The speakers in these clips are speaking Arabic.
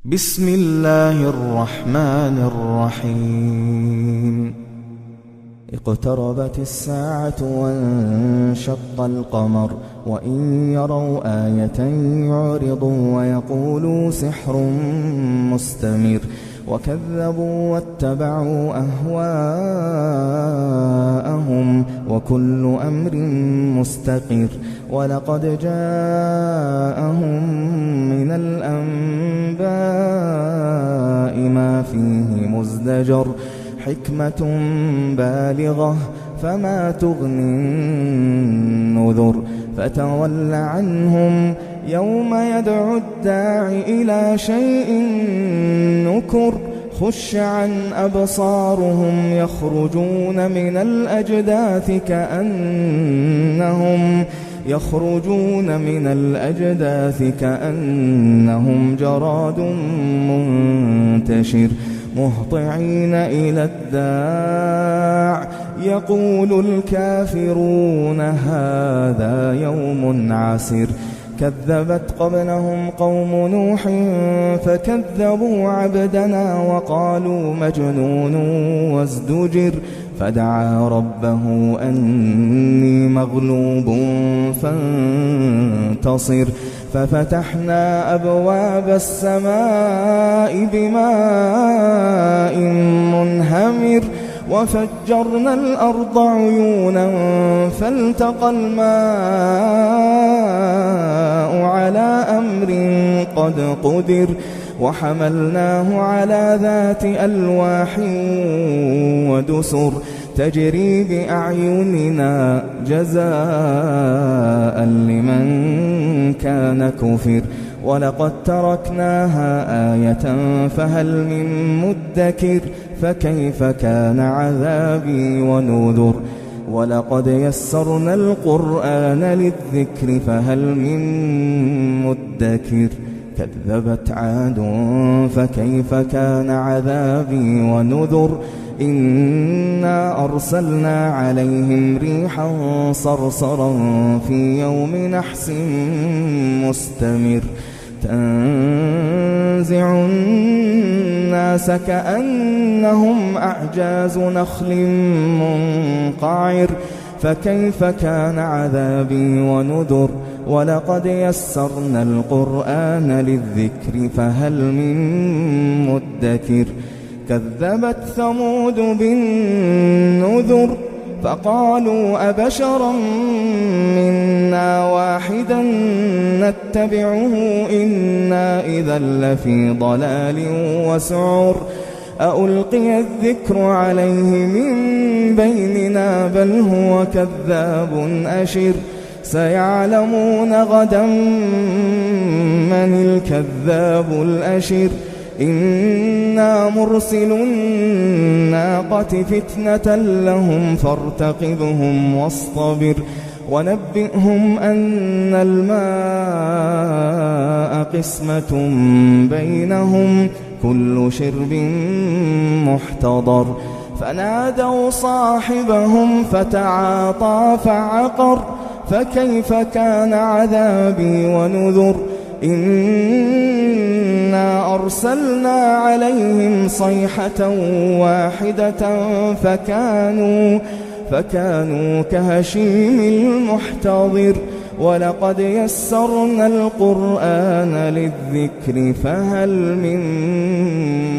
بسم الله الرحمن الرحيم اقتربت الساعة وانشق القمر وإن يروا آية يعرضوا ويقولوا سحر مستمر وكذبوا واتبعوا أهواءهم وكل أمر مستقر ولقد جاءهم من الأنباء ما فيه مزدجر حكمة بالغة فما تغني النذر فتول عنهم يوم يدعو الداع إلى شيء نكر خش عن أبصارهم يخرجون من الأجداث كأنهم جراد منتشر مهطعين إلى الداع يقول الكافرون هذا يوم عسر كذبت قبلهم قوم نوح فكذبوا عبدنا وقالوا مجنون وازدجر فدعا ربه أني مغلوب فانتصر ففتحنا أبواب السماء بماء منهمر وفجرنا الأرض عيونا فالتقى الماء على أمر قد قدر وحملناه على ذات ألواح ودسر تجري بأعيننا جزاء لمن كان كفر ولقد تركناها آية فهل من مدكر فكيف كان عذابي ونذر ولقد يسرنا القرآن للذكر فهل من مدكر كذبت عاد فكيف كان عذابي ونذر إنا أرسلنا عليهم ريحا صرصرا في يوم نحس مستمر تنزع الناس كأنهم أعجاز نخل منقعر فكيف كان عذابي ونذر ولقد يسرنا القرآن للذكر فهل من مدكر كذبت ثمود بالنذر فقالوا أبشرا منا واحدا نتبعه إنا إذا لفي ضلال وسعر ألقي الذكر عليه من بيننا بل هو كذاب أشر سيعلمون غدا من الكذاب الأشر إنا مرسل الناقة فتنة لهم فارتقبهم واصطبر ونبئهم أن الماء قسمة بينهم كل شرب محتضر فنادوا صاحبهم فتعاطى فعقر فكيف كان عذابي ونذر إنا أرسلنا عليهم صيحة واحدة فكانوا كهشيم المحتضر ولقد يسرنا القرآن للذكر فهل من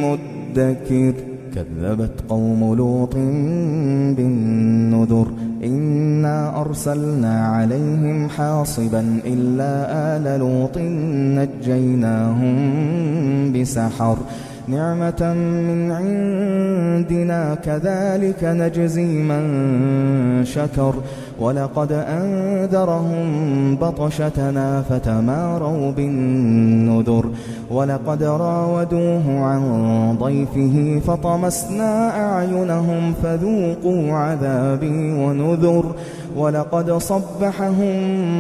مدكر كذبت قوم لوط بالنذر إنا أرسلنا عليهم حاصبا إلا آل لوط نجيناهم بسحر نعمة من عندنا كذلك نجزي من شكر ولقد أنذرهم بطشتنا فتماروا بالنذر ولقد راودوه عن ضيفه فطمسنا أعينهم فذوقوا عذابي ونذر ولقد صبحهم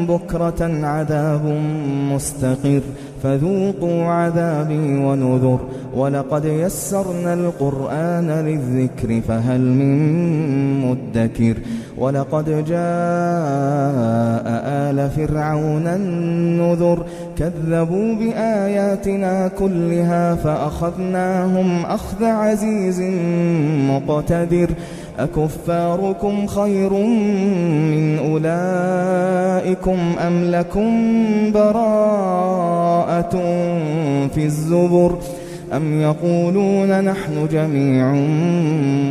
بكرة عذاب مستقر فذوقوا عذابي ونذر ولقد يسرنا القرآن للذكر فهل من مدكر ولقد جاء آل فرعون النذر كذبوا بآياتنا كلها فأخذناهم أخذ عزيز مقتدر أكفاركم خير من أولئكم أم لكم براءة في الزبر أم يقولون نحن جميع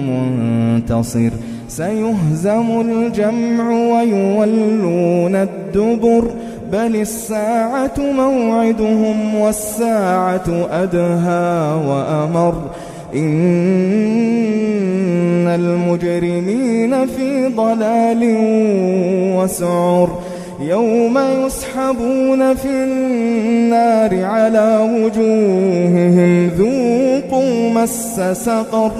منتصر سيهزم الجمع ويولون الدبر بل الساعة موعدهم والساعة أدهى وأمر إن المجرمين في ضلال وسعر يوم يسحبون في النار على وجوههم ذوقوا مس سقر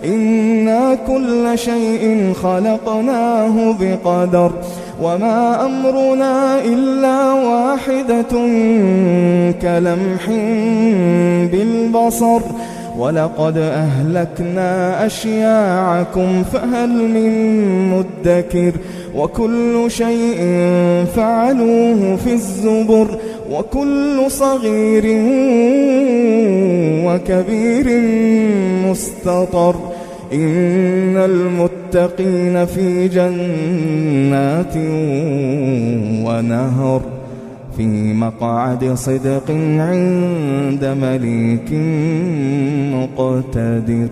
إنا كل شيء خلقناه بقدر وما أمرنا إلا واحدة كلمح بالبصر ولقد أهلكنا أشياعكم فهل من مدكر وكل شيء فعلوه في الزبر وكل صغير وكبير مستطر إن المتقين في جنات ونهر في مقعد صدق عند مليك مقتدر.